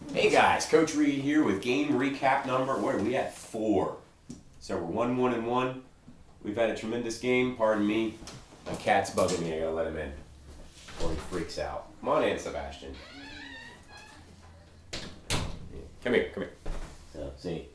Hey guys, Coach Reed here with game recap number. What are we at? 4. So we're 1-1-1. We've had a tremendous game. Pardon me. My cat's bugging me. I gotta let him in before he freaks out. Come on in, Sebastian. Come here, come here. So, see,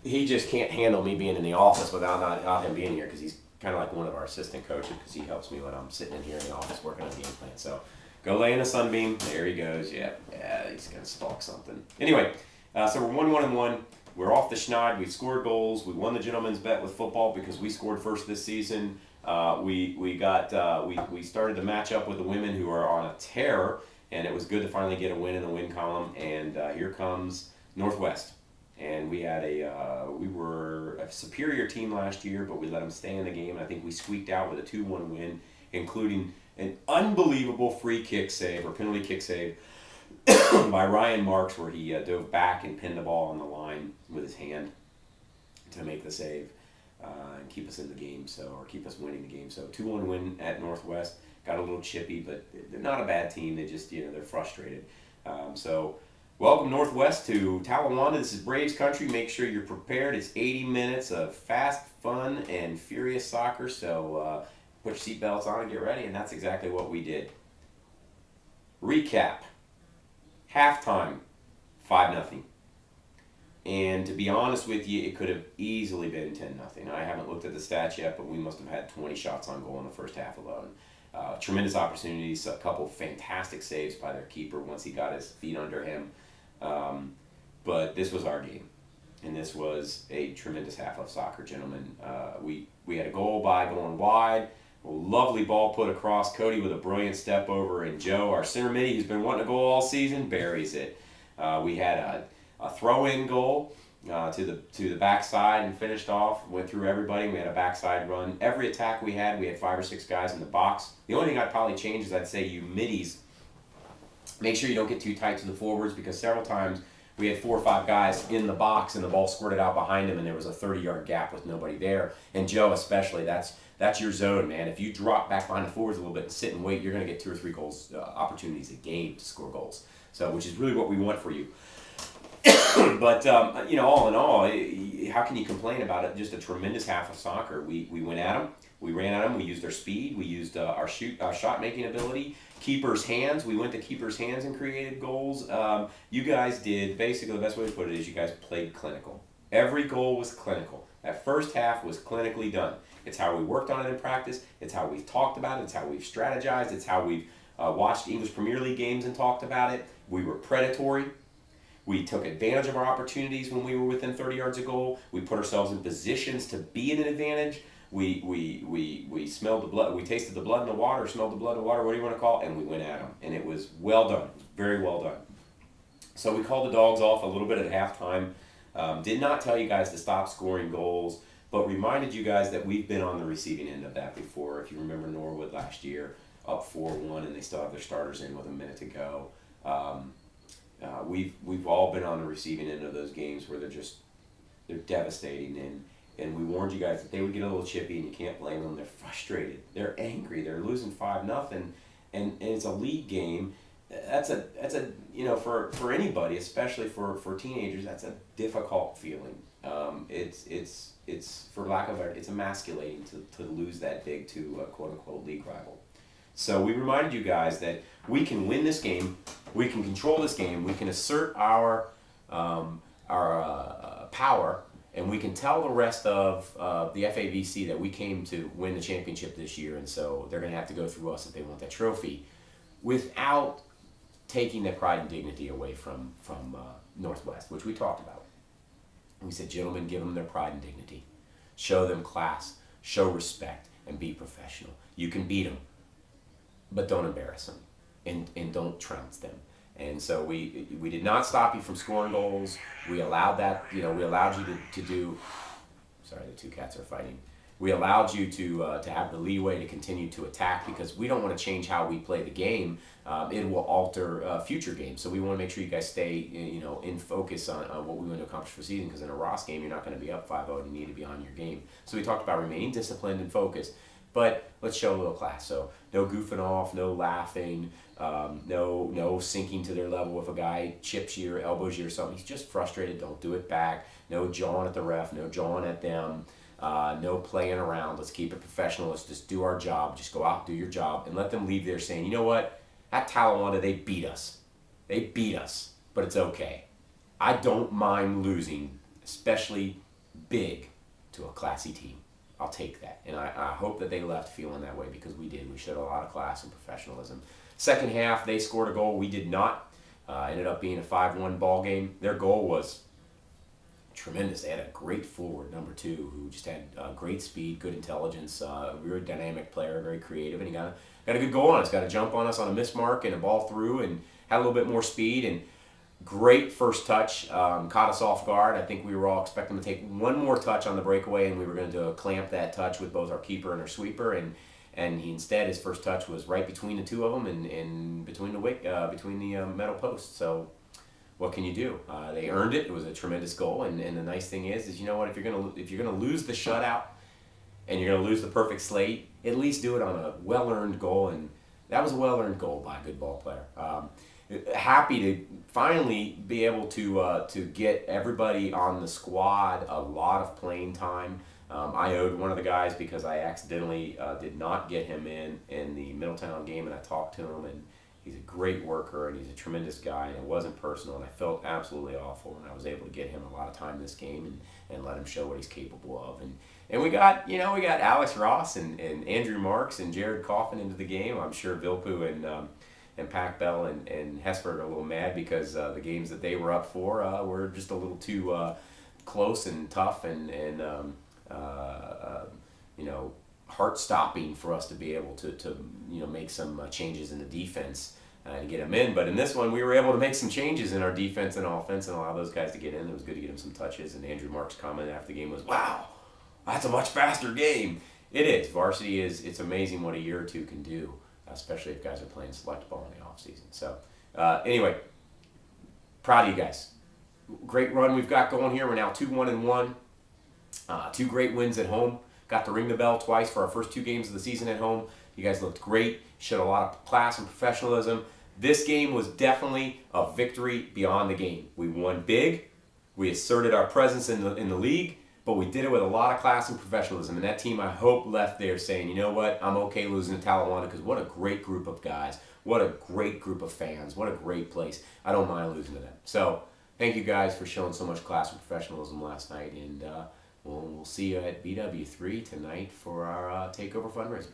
he just can't handle me being in the office without him being here because he's kind of like one of our assistant coaches because he helps me when I'm sitting in here in the office working on the game plan. So go lay in the sunbeam. There he goes. Yep. Yeah, he's gonna stalk something. Anyway, so we're 1-1-1. We're off the schneid. We scored goals. We won the gentleman's bet with football because we scored first this season. We started to match up with the women who are on a tear, and it was good to finally get a win in the win column. And here comes Northwest. And we were a superior team last year, but we let them stay in the game. And I think we squeaked out with a 2-1 win, including an unbelievable free kick save or penalty kick save by Ryan Marks, where he dove back and pinned the ball on the line with his hand to make the save and keep us in the game, or keep us winning the game. So 2-1 win at Northwest. Got a little chippy, but they're not a bad team. They just they're frustrated. So welcome Northwest to Talawanda. This is Braves country. Make sure you're prepared. It's 80 minutes of fast, fun, and furious soccer. So put your seatbelts on and get ready. And that's exactly what we did. Recap. Halftime, 5-0. And to be honest with you, it could have easily been 10-0. I haven't looked at the stats yet, but we must have had 20 shots on goal in the first half alone. Tremendous opportunities, a couple fantastic saves by their keeper once he got his feet under him. But this was our game, and this was a tremendous half of soccer, gentlemen. We had a goal by going wide. A lovely ball put across. Cody with a brilliant step over, and Joe, our center midi, who's been wanting a goal all season, buries it. We had a throw-in goal to the backside and finished off. Went through everybody. We had a backside run. Every attack we had 5 or 6 guys in the box. The only thing I'd probably change is I'd say you middies, make sure you don't get too tight to the forwards, because several times we had 4 or 5 guys in the box and the ball squirted out behind him and there was a 30-yard gap with nobody there. And Joe especially, that's your zone, man. If you drop back behind the forwards a little bit and sit and wait, you're going to get 2 or 3 goals opportunities a game to score goals. So, which is really what we want for you. But all in all, how can you complain about it? Just a tremendous half of soccer. We went at them, we ran at them, we used our speed, we used our shot making ability, keepers' hands. We went to keepers' hands and created goals. You guys did, basically the best way to put it is you guys played clinical. Every goal was clinical. That first half was clinically done. It's how we worked on it in practice. It's how we've talked about it. It's how we've strategized. It's how we've watched English Premier League games and talked about it. We were predatory. We took advantage of our opportunities when we were within 30 yards of goal. We put ourselves in positions to be in an advantage. We smelled the blood. We tasted the blood in the water, smelled the blood in the water, what do you want to call it? And we went at them. And it was well done. It was very well done. So we called the dogs off a little bit at halftime. Did not tell you guys to stop scoring goals, but reminded you guys that we've been on the receiving end of that before. If you remember Norwood last year, up 4-1, and they still have their starters in with a minute to go. We've all been on the receiving end of those games where they're devastating, and we warned you guys that they would get a little chippy, and you can't blame them. They're frustrated, they're angry, they're losing 5-0, and it's a league game. That's a for anybody, especially for teenagers, that's a difficult feeling. It's for lack of it's emasculating to lose that big to a quote unquote league rival. So we reminded you guys that we can win this game, we can control this game, we can assert our power, and we can tell the rest of the FAVC that we came to win the championship this year, and so they're going to have to go through us if they want that trophy, without taking their pride and dignity away from Northwest, which we talked about. We said, gentlemen, give them their pride and dignity. Show them class, show respect, and be professional. You can beat them, but don't embarrass them, and don't trounce them. And so we did not stop you from scoring goals. We allowed that, we allowed you to do, sorry, the 2 cats are fighting. We allowed you to have the leeway to continue to attack, because we don't want to change how we play the game. It will alter future games. So we want to make sure you guys stay in focus on what we want to accomplish for the season, because in a Ross game, you're not going to be up 5-0 and you need to be on your game. So we talked about remaining disciplined and focused, but let's show a little class. So no goofing off, no laughing, no sinking to their level if a guy chips you or elbows you or something. He's just frustrated. Don't do it back. No jawing at the ref. No jawing at them. No playing around. Let's keep it professional. Let's just do our job. Just go out, do your job, and let them leave there saying, you know what? At Talawanda, they beat us. They beat us, but it's okay. I don't mind losing, especially big, to a classy team. I'll take that. And I hope that they left feeling that way, because we did. We showed a lot of class and professionalism. Second half, they scored a goal. We did not. Ended up being a 5-1 ball game. Their goal was tremendous. They had a great forward, number 2, who just had great speed, good intelligence, a very dynamic player, very creative, and he got a good goal on us. Got a jump on us on a missed mark and a ball through, and had a little bit more speed, and great first touch. Caught us off guard. I think we were all expecting to take one more touch on the breakaway, and we were going to clamp that touch with both our keeper and our sweeper, and he instead, his first touch was right between the two of them and between the metal posts. So what can you do? They earned it. It was a tremendous goal, and the nice thing is you know what, if you're gonna lose the shutout and you're gonna lose the perfect slate, at least do it on a well-earned goal, and that was a well-earned goal by a good ball player. Happy to finally be able to get everybody on the squad a lot of playing time. I owed one of the guys because I accidentally did not get him in the Middletown game, and I talked to him, and he's a great worker, and he's a tremendous guy, and it wasn't personal, and I felt absolutely awful, and I was able to get him a lot of time this game and let him show what he's capable of. And we got Alex Ross and Andrew Marks and Jared Coffin into the game. I'm sure Vilpu and Pac Bell and Hesford are a little mad because the games that they were up for were just a little too close and tough and heart-stopping for us to be able to make some changes in the defense and get them in. But in this one, we were able to make some changes in our defense and offense and allow those guys to get in. It was good to get them some touches. And Andrew Mark's comment after the game was, "Wow, that's a much faster game." It is. Varsity is. It's amazing what a year or two can do, especially if guys are playing select ball in the off season. So anyway, proud of you guys. Great run we've got going here. We're now 2-1-1. 2 great wins at home. Got to ring the bell twice for our first 2 games of the season at home. You guys looked great. Showed a lot of class and professionalism. This game was definitely a victory beyond the game. We won big. We asserted our presence in the league, but we did it with a lot of class and professionalism. And that team, I hope, left there saying, you know what, I'm okay losing to Talawanda, because what a great group of guys. What a great group of fans. What a great place. I don't mind losing to them. So thank you guys for showing so much class and professionalism last night. And we'll see you at BW3 tonight for our takeover fundraiser.